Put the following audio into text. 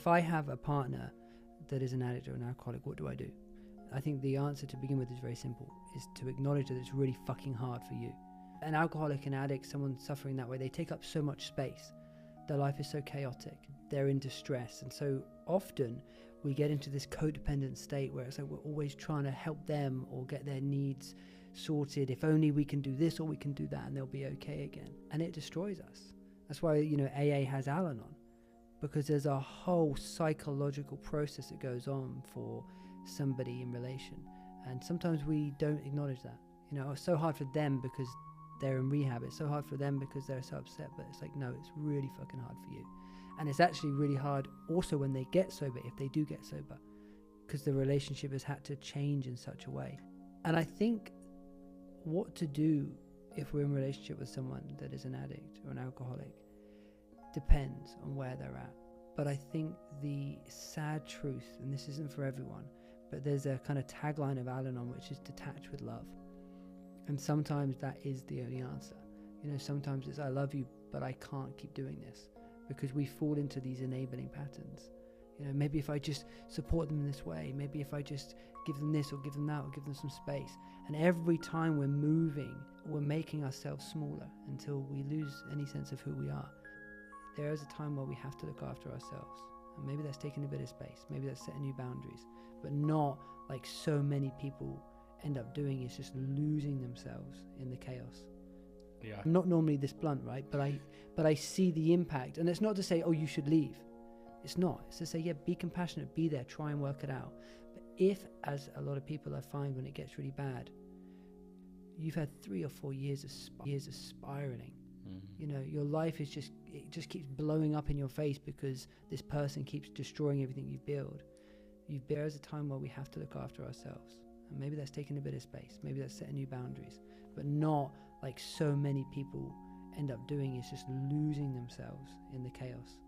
if I have a partner that is an addict or an alcoholic, what do I do? I think the answer to begin with is very simple, is to acknowledge that it's really fucking hard for you. An alcoholic, an addict, someone suffering that way, they take up so much space. Their life is so chaotic. They're in distress. And so often we get into this codependent state where it's like we're always trying to help them or get their needs sorted. If only we can do this or we can do that and they'll be okay again. And it destroys us. That's why, AA has Al-Anon, because there's a whole psychological process that goes on for somebody in relation. And sometimes we don't acknowledge that. It's so hard for them because they're in rehab. It's so hard for them because they're so upset. But it's like, no, it's really fucking hard for you. And it's actually really hard also when they get sober, if they do get sober, because the relationship has had to change in such a way. And I think what to do if we're in a relationship with someone that is an addict or an alcoholic depends on where they're at. But I think the sad truth, and this isn't for everyone, but there's a kind of tagline of Al-Anon, which is detach with love. And sometimes that is the only answer. Sometimes it's I love you, but I can't keep doing this, because we fall into these enabling patterns. Maybe if I just support them in this way, maybe if I just give them this or give them that or give them some space. And every time we're moving, we're making ourselves smaller until we lose any sense of who we are. There is a time where we have to look after ourselves. And maybe that's taking a bit of space. Maybe that's setting new boundaries. But not like so many people end up doing, is just losing themselves in the chaos. Yeah. I'm not normally this blunt, right? But I see the impact. And it's not to say, oh, you should leave. It's not. It's to say, yeah, be compassionate, be there, try and work it out. But if, as a lot of people I find when it gets really bad, you've had 3 or 4 years of spiraling. Your life is it just keeps blowing up in your face because this person keeps destroying everything you build. There is a time where we have to look after ourselves. And maybe that's taking a bit of space. Maybe that's setting new boundaries. But not like so many people end up doing, is just losing themselves in the chaos.